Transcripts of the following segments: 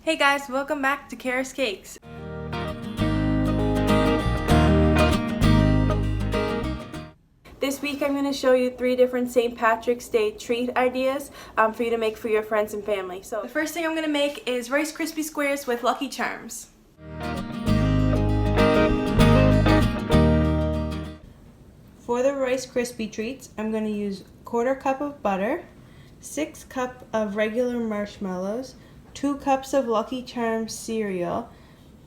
Hey guys, welcome back to Kara's Cakes. This week I'm going to show you 3 different St. Patrick's Day treat ideas for you to make for your friends and family. So the first thing I'm going to make is Rice Krispie squares with Lucky Charms. For the Rice Krispie treats, I'm going to use 1/4 cup of butter, 6 cups of regular marshmallows, 2 cups of Lucky Charms cereal,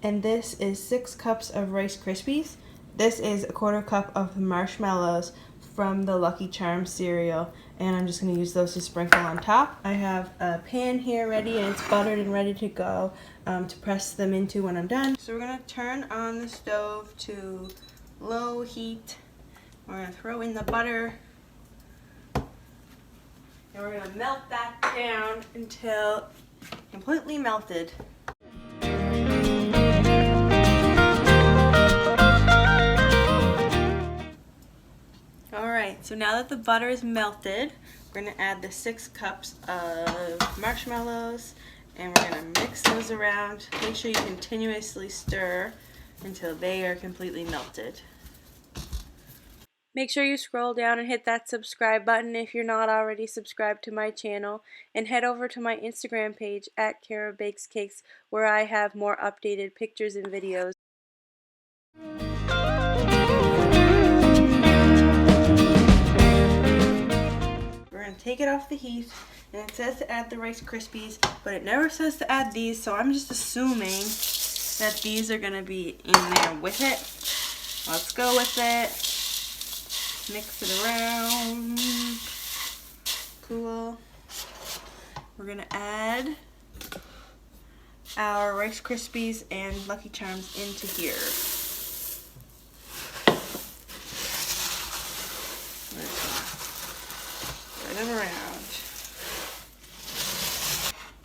and this is 6 cups of Rice Krispies. This is 1/4 cup of marshmallows from the Lucky Charms cereal, and I'm just going to use those to sprinkle on top. I have a pan here ready, and it's buttered and ready to go to press them into when I'm done. So we're going to turn on the stove to low heat. We're going to throw in the butter, and we're going to melt that down until completely melted. Alright, so now that the butter is melted, we're going to add the 6 cups of marshmallows, and we're going to mix those around. Make sure you continuously stir until they are completely melted. Make sure you scroll down and hit that subscribe button if you're not already subscribed to my channel, and head over to my Instagram page at Kara Bakes Cakes, where I have more updated pictures and videos. We're going to take it off the heat, and it says to add the Rice Krispies, but it never says to add these, so I'm just assuming that these are going to be in there with it. Let's go with it. Mix it around. Cool. We're going to add our Rice Krispies and Lucky Charms into here. Spread them around.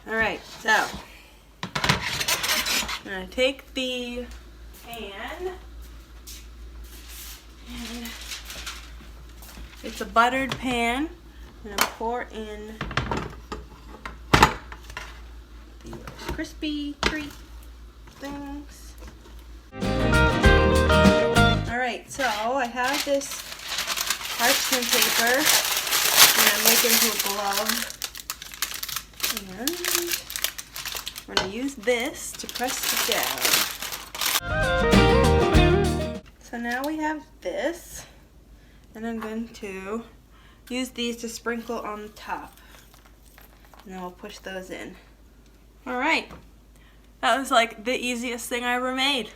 Alright, so I'm going to take the pan, and it's a buttered pan. I'm going to pour in the crispy treat things. Alright, so I have this parchment paper and I'm making into a glove. And we're going to use this to press it down. So now we have this. And I'm going to use these to sprinkle on the top. And then we'll push those in. Alright. That was like the easiest thing I ever made.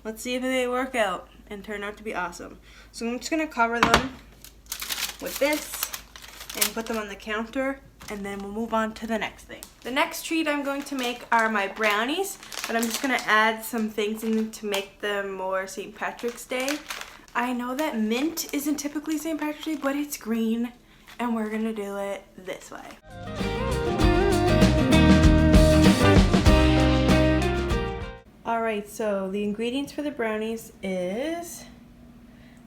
Let's see if they work out and turn out to be awesome. So I'm just going to cover them with this and put them on the counter, and then we'll move on to the next thing. The next treat I'm going to make are my brownies, but I'm just going to add some things in to make them more St. Patrick's Day. I know that mint isn't typically St. Patrick's Day, but it's green, and we're gonna do it this way. Alright, so the ingredients for the brownies is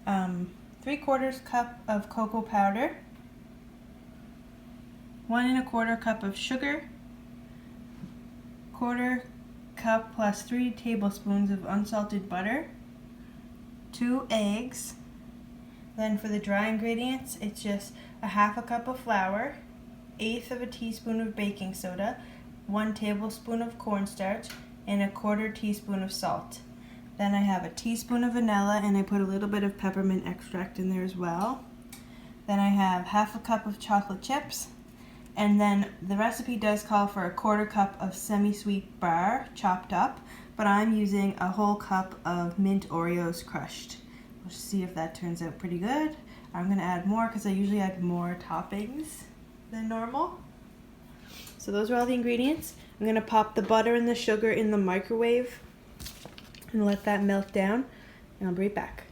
3/4 cup of cocoa powder, 1 1/4 cup of sugar, 1/4 cup plus 3 tablespoons of unsalted butter, 2 eggs. Then for the dry ingredients, it's just 1/2 cup of flour, 1/8 teaspoon of baking soda, 1 tablespoon of cornstarch, and 1/4 teaspoon of salt. Then I have a teaspoon of vanilla, and I put a little bit of peppermint extract in there as well. Then I have 1/2 cup of chocolate chips, and then the recipe does call for 1/4 cup of semi-sweet bar chopped up, but I'm using a whole cup of mint Oreos crushed. We'll see if that turns out pretty good. I'm going to add more because I usually add more toppings than normal. So those are all the ingredients. I'm going to pop the butter and the sugar in the microwave and let that melt down, and I'll be right back.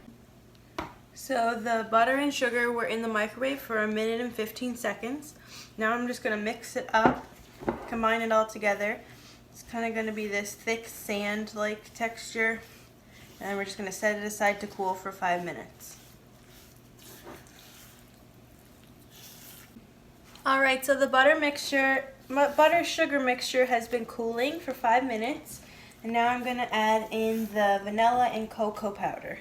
So the butter and sugar were in the microwave for 1 minute and 15 seconds. Now I'm just going to mix it up, combine it all together. It's kind of going to be this thick sand-like texture, and we're just going to set it aside to cool for 5 minutes. Alright, so the butter mixture My butter sugar mixture has been cooling for 5 minutes, and now I'm going to add in the vanilla and cocoa powder.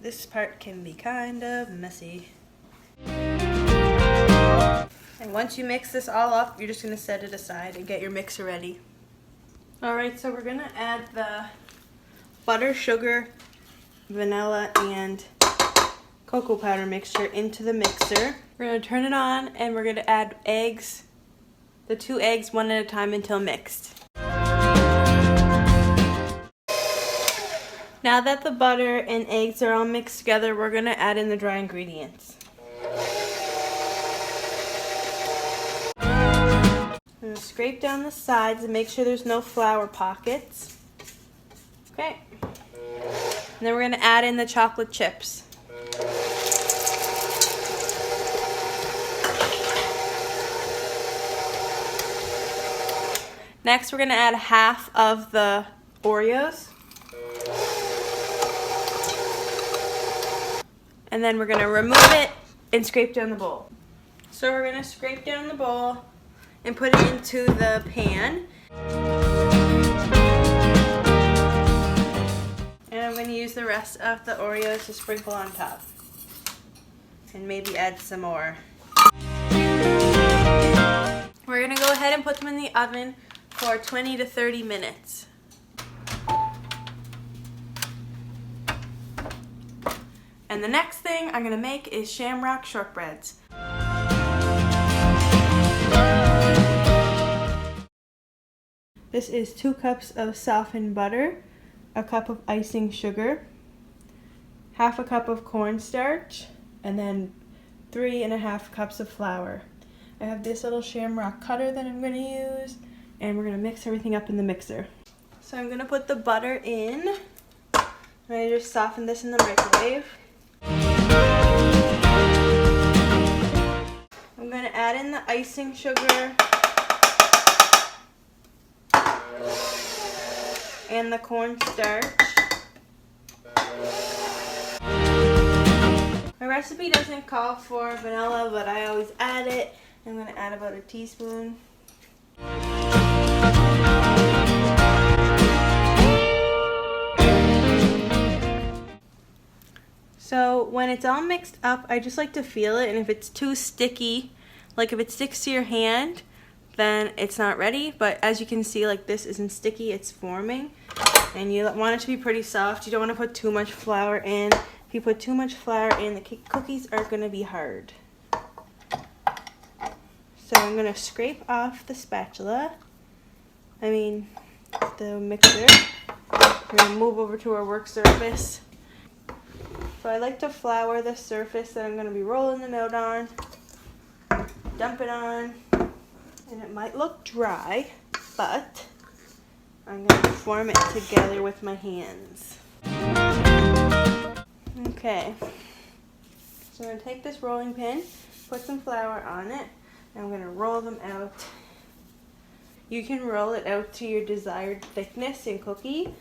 This part can be kind of messy. And once you mix this all up, you're just going to set it aside and get your mixer ready. Alright, so we're going to add the butter, sugar, vanilla, and cocoa powder mixture into the mixer. We're going to turn it on and we're going to add eggs, the 2 eggs one at a time until mixed. Now that the butter and eggs are all mixed together, we're going to add in the dry ingredients. I'm going to scrape down the sides and make sure there's no flour pockets. Okay. And then we're going to add in the chocolate chips. Next, we're going to add half of the Oreos. And then we're going to remove it and scrape down the bowl. So we're going to scrape down the bowl and put it into the pan. And I'm going to use the rest of the Oreos to sprinkle on top. And maybe add some more. We're going to go ahead and put them in the oven for 20 to 30 minutes. And the next thing I'm going to make is Shamrock shortbreads. This is 2 cups of softened butter, a cup of icing sugar, half a cup of cornstarch, and then 3.5 cups of flour. I have this little Shamrock cutter that I'm going to use, and we're going to mix everything up in the mixer. So I'm going to put the butter in. I'm going to just soften this in the microwave. I'm going to add in the icing sugar and the cornstarch. My recipe doesn't call for vanilla, but I always add it. I'm going to add about a teaspoon. So when it's all mixed up, I just like to feel it, and if it's too sticky, like if it sticks to your hand, then it's not ready. But as you can see, like this isn't sticky, it's forming. And you want it to be pretty soft. You don't want to put too much flour in. If you put too much flour in, the cookies are going to be hard. So I'm going to scrape off the spatula. The mixer. We're going to move over to our work surface. So I like to flour the surface that I'm going to be rolling them out on. Dump it on. And it might look dry, but I'm going to form it together with my hands. Okay. So I'm going to take this rolling pin, put some flour on it, and I'm going to roll them out. You can roll it out to your desired thickness in cookie.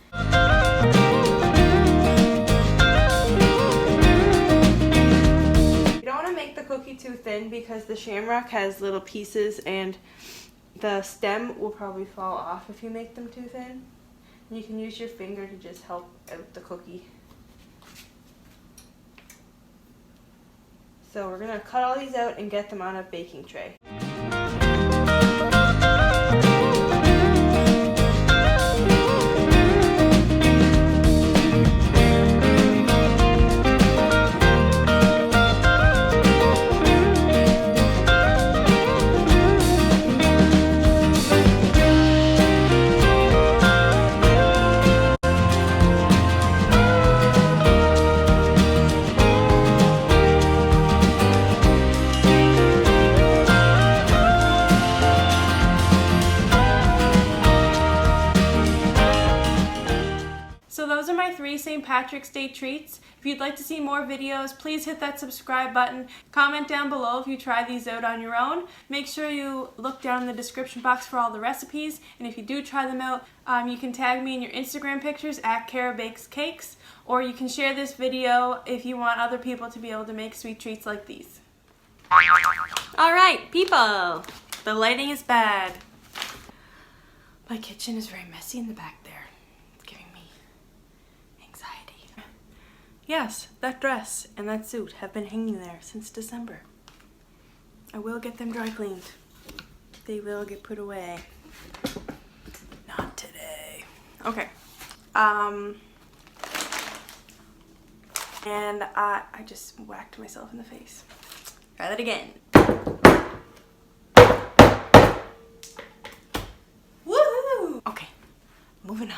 You don't want to make the cookie too thin because the Shamrock has little pieces and the stem will probably fall off if you make them too thin. And you can use your finger to just help out the cookie. So we're going to cut all these out and get them on a baking tray. Those are my 3 St. Patrick's Day treats. If you'd like to see more videos, please hit that subscribe button. Comment down below if you try these out on your own. Make sure you look down in the description box for all the recipes. And if you do try them out, you can tag me in your Instagram pictures at Kara Bakes Cakes. Or you can share this video if you want other people to be able to make sweet treats like these. Alright, people! The lighting is bad. My kitchen is very messy in the back there. It's giving me anxiety. Yes, that dress and that suit have been hanging there since December. I will get them dry cleaned. They will get put away. Not today. Okay. And I just whacked myself in the face. Try that again. Woohoo! Okay, moving on.